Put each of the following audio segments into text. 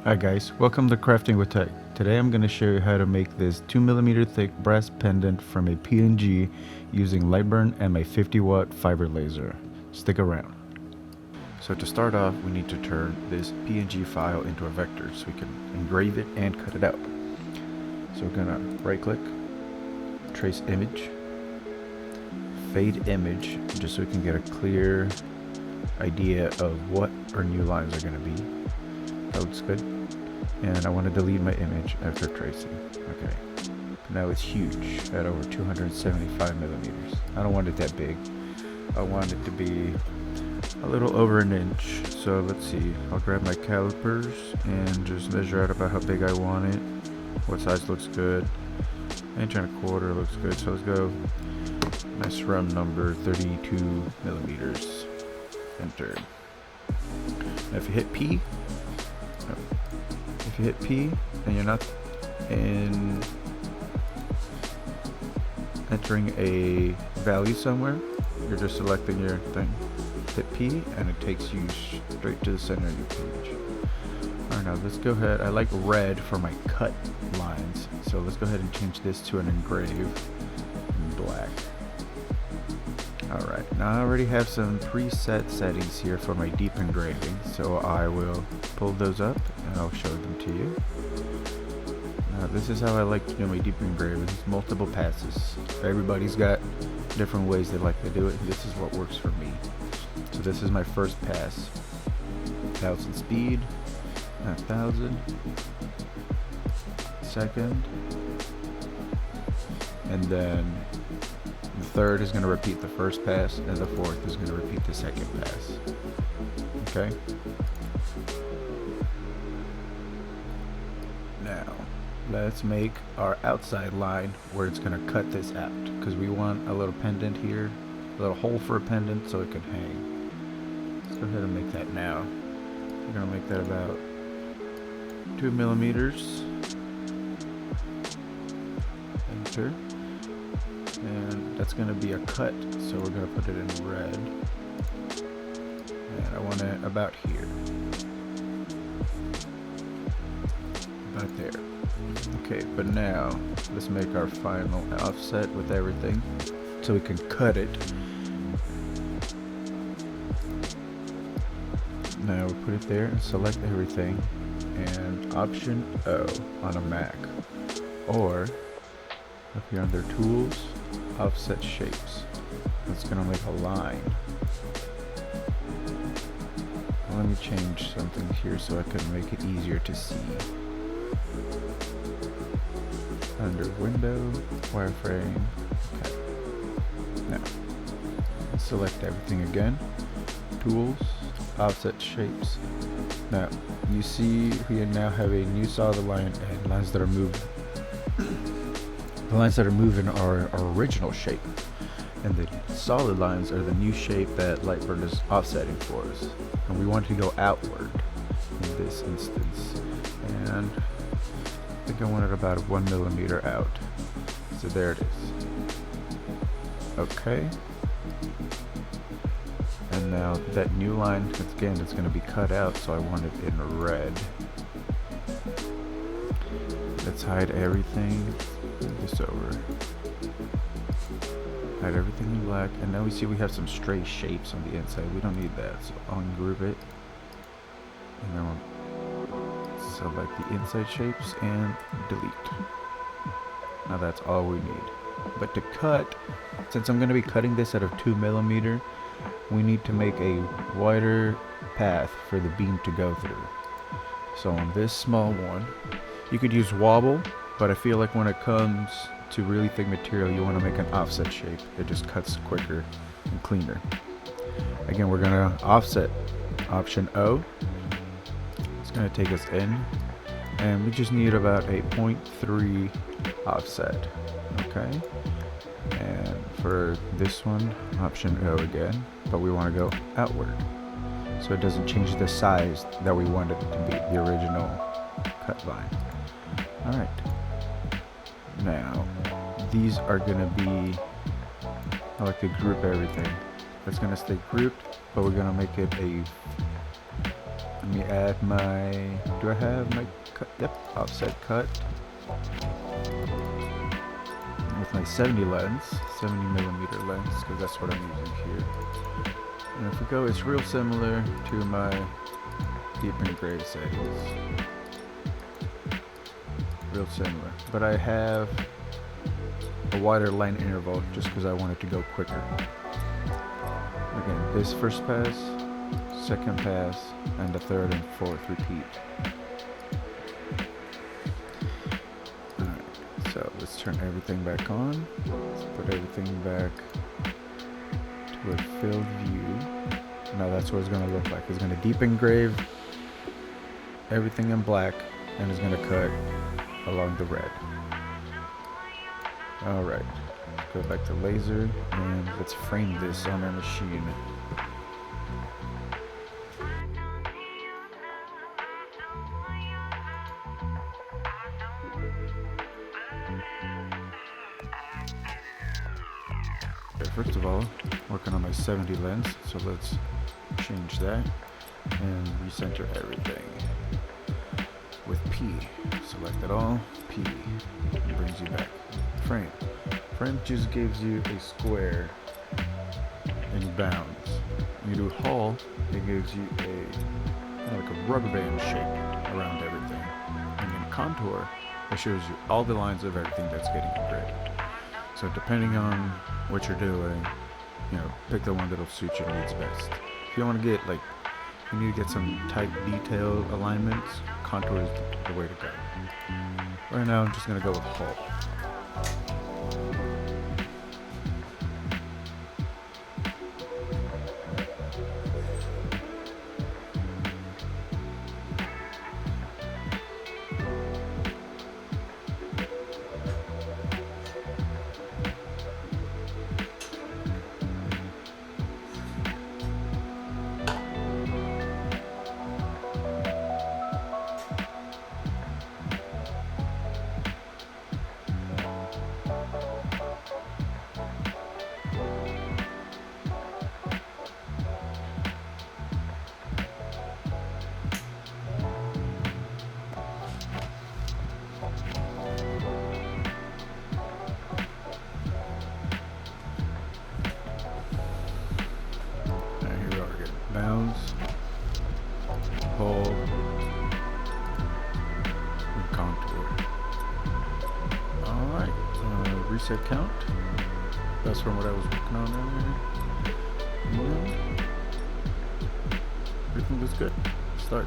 Hi guys, welcome to Crafting with Tech. Today I'm going to show you how to make this 2mm thick brass pendant from a PNG using Lightburn and my 50-watt fiber laser. Stick around. So to start off, we need to turn this PNG file into a vector so we can engrave it and cut it out. So we're going to right click, trace image, fade image, just so we can get a clear idea of what our new lines are going to be. That looks good. And I want to delete my image after tracing. Okay. Now it's huge at over 275 millimeters. I don't want it that big. I want it to be a little over an inch. So let's see. I'll grab my calipers and just measure out about how big I want it. What size looks good. Inch and a quarter looks good. So let's go. Nice round number, 32 millimeters. Enter. Now if you hit P, if you hit P and you're not entering a value somewhere, you're just selecting your thing. Hit P and it takes you straight to the center of your page. Alright, now let's go ahead. I like red for my cut lines, so let's go ahead and change this to an engrave in black. Alright, now I already have some preset settings here for my deep engraving, so I will pull those up and I'll show them to you. Now this is how I like to do my deep engravings, multiple passes. Everybody's got different ways they like to do it. This is what works for me. So this is my first pass. 1000 speed, 1000, second, and then the third is going to repeat the first pass, and the fourth is going to repeat the second pass. Okay? Now, let's make our outside line where it's going to cut this out, because we want a little pendant here, a little hole for a pendant so it can hang. Let's go ahead and make that now. We're going to make that about 2 millimeters. Enter. And that's going to be a cut, so we're going to put it in red, and I want it about here, about there. Okay, but now let's make our final offset with everything so we can cut it. Now we put it there and select everything, and Option O on a Mac, or if you're under Tools, Offset Shapes. It's going to make a line. Let me change something here so I can make it easier to see. Under Window, Wireframe. Okay. Now, select everything again. Tools, Offset Shapes. Now, you see we now have a new solid line and lines that are moving. The lines that are moving are our original shape, and the solid lines are the new shape that Lightburn is offsetting for us. And we want to go outward in this instance, and I think I want it about 1 millimeter out. So there it is. Okay. And now that new line, again, it's going to be cut out, so I want it in red. Let's hide everything. Move this over. Hide everything in black, and now we see we have some stray shapes on the inside. We don't need that, so I'll ungroup it, and then we'll select the inside shapes and delete. Now that's all we need. But to cut, since I'm going to be cutting this out of 2 millimeter, we need to make a wider path for the beam to go through. So on this small one, you could use wobble, but I feel like when it comes to really thick material, you want to make an offset shape. It just cuts quicker and cleaner. Again, we're going to offset. Option O. It's going to take us in, and we just need about a 0.3 offset. Okay. And for this one, Option O again, but we want to go outward, so it doesn't change the size that we wanted it to be, the original cut line. Alright. Now, these are going to be, I like to group everything. It's going to stay grouped, but we're going to make it Let me add my, do I have my cut? Yep, offset cut. With my 70 lens, 70mm lens, because that's what I'm using here. And if we go, it's real similar to my deep engrave settings. Real similar. But I have a wider line interval just because I want it to go quicker. Again, this first pass, second pass, and the third and fourth repeat. Alright, so let's turn everything back on. Let's put everything back to a filled view. Now that's what it's going to look like. It's going to deep engrave everything in black, and it's going to cut along the red. Alright, let's go back to laser, and let's frame this on our machine. Okay, first of all, working on my 70 lens, so let's change that and recenter everything. With P, select it all, P, it brings you back. Frame. Frame just gives you a square in bounds. When you do hull, it gives you a like a rubber band shape around everything. And then contour, it shows you all the lines of everything that's getting engraved. So depending on what you're doing, you know, pick the one that'll suit your needs best. If you want to get like, you need to get some tight detail alignments, contour is the way to go. Right now I'm just going to go with hull. Bounds, hull, and contour. Alright, reset count. That's from what I was working on earlier. And everything looks good. Start.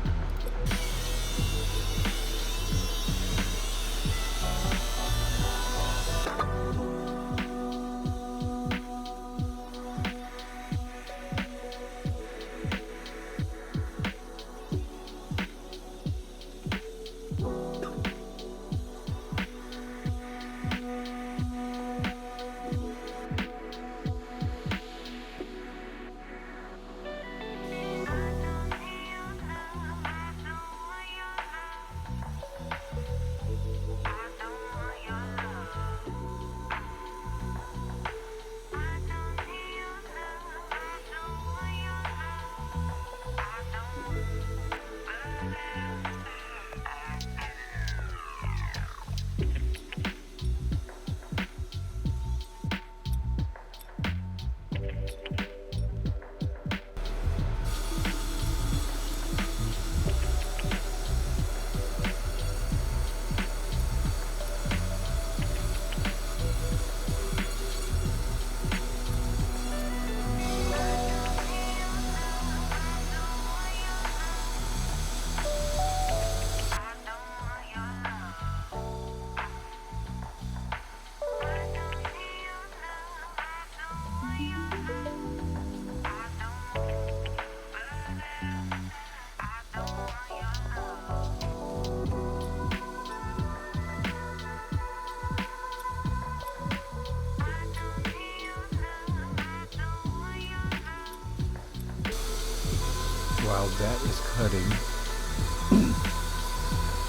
While that is cutting,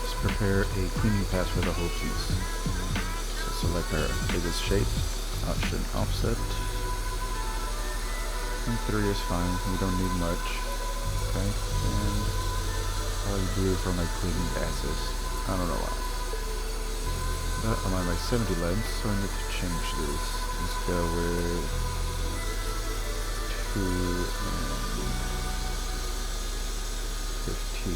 let's prepare a cleaning pass for the whole piece. So select our biggest shape, option offset, and 3 is fine, we don't need much. Okay, and probably do it for my cleaning passes. I don't know why. But I'm on my 70 lens, so I need to change this. Let's go with 2 and 15.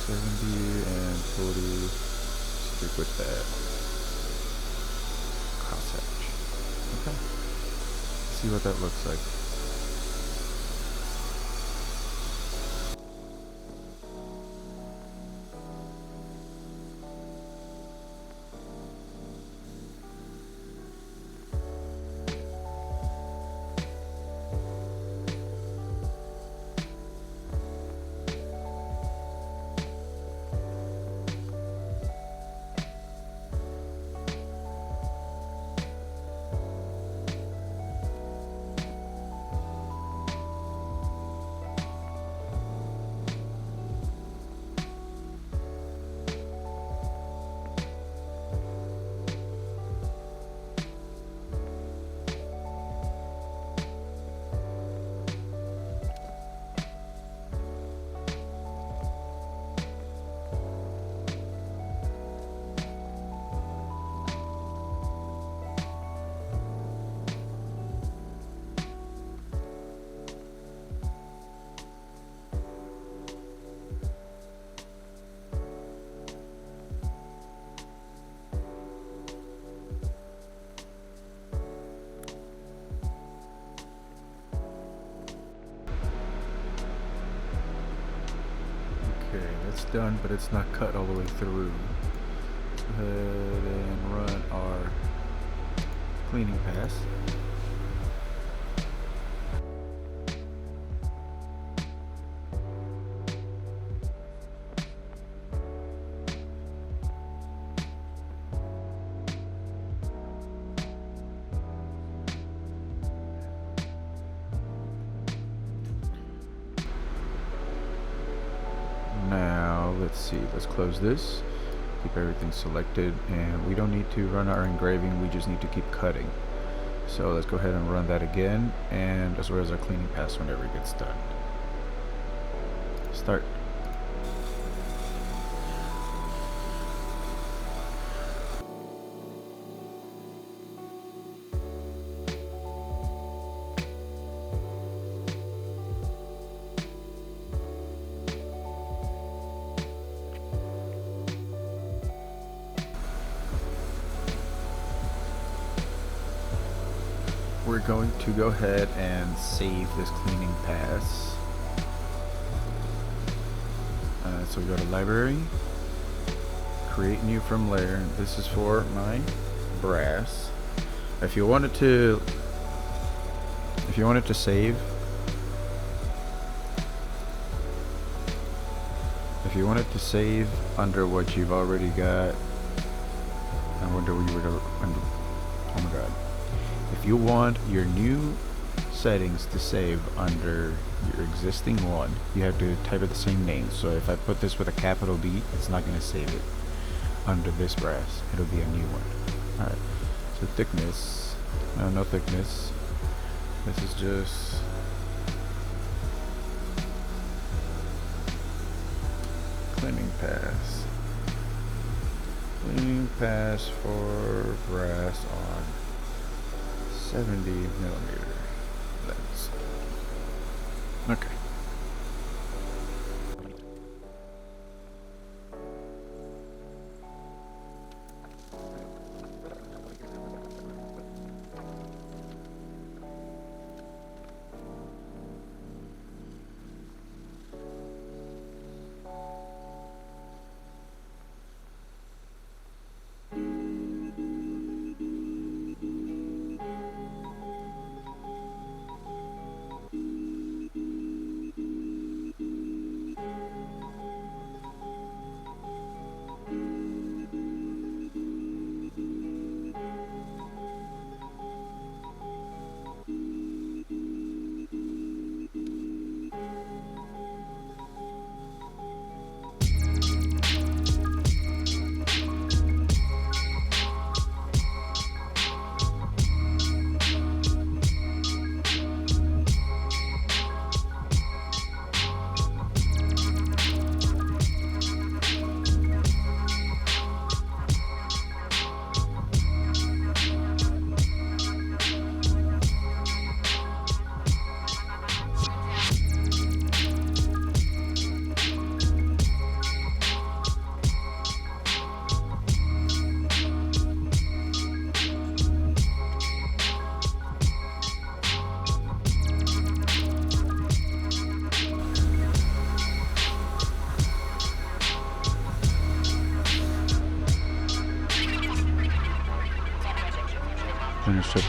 70 and 40. Stick with that. Crosshatch. Okay. Let's see what that looks like. Okay, that's done, but it's not cut all the way through. Let's go ahead and run our cleaning pass. Now, let's see, let's close this, keep everything selected, and we don't need to run our engraving, we just need to keep cutting. So let's go ahead and run that again, and as well as our cleaning pass whenever it gets done. Start. We're going to go ahead and save this cleaning pass. So we go to library, create new from layer. This is for my brass. If you wanted to save, under what you've already got, I wonder where you were. Oh my god. If you want your new settings to save under your existing one, you have to type it the same name. So if I put this with a capital D, it's not going to save it under this brass. It'll be a new one. Alright, so thickness, no thickness. This is just cleaning pass. Cleaning pass for brass on 70mm lens. Okay.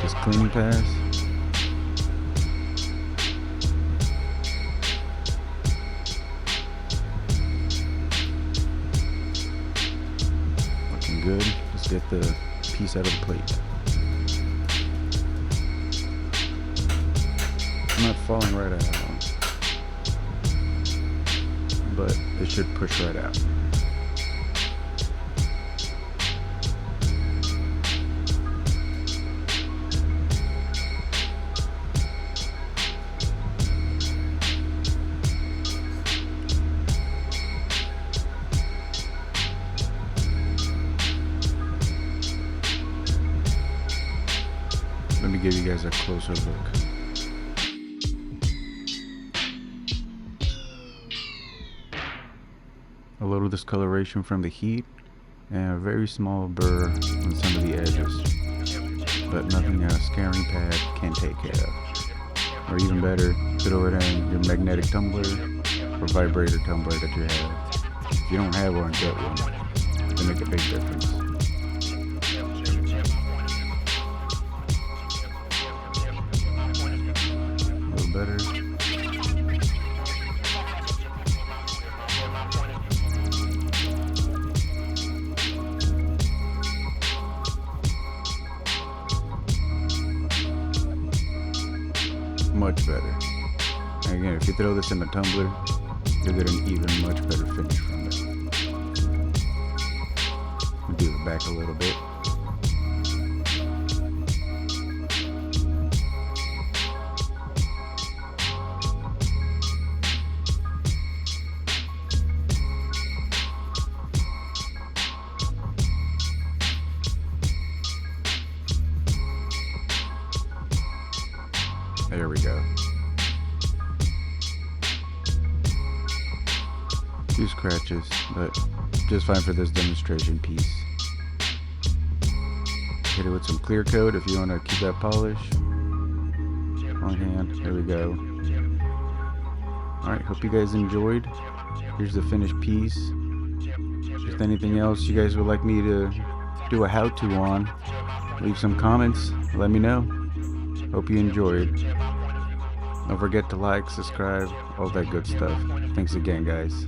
Raycus cleaning pass. Looking good. Let's get the piece out of the plate. It's not falling right out, but it should push right out. Let me give you guys a closer look. A little discoloration from the heat and a very small burr on some of the edges, but nothing a scaring pad can take care of. Or even better, throw it in your magnetic tumbler or vibrator tumbler that you have. If you don't have one, get one. It'll make a big difference. A little better. Much better. And again, if you throw this in a tumbler, you'll get an even much better finish from it. We'll do the back a little bit. There we go. Few scratches, but just fine for this demonstration piece. Hit it with some clear coat if you want to keep that polish. On hand, there we go. Alright, hope you guys enjoyed. Here's the finished piece. If there's anything else you guys would like me to do a how-to on, leave some comments, let me know. Hope you enjoyed. Don't forget to like, subscribe, all that good stuff. Thanks again, guys.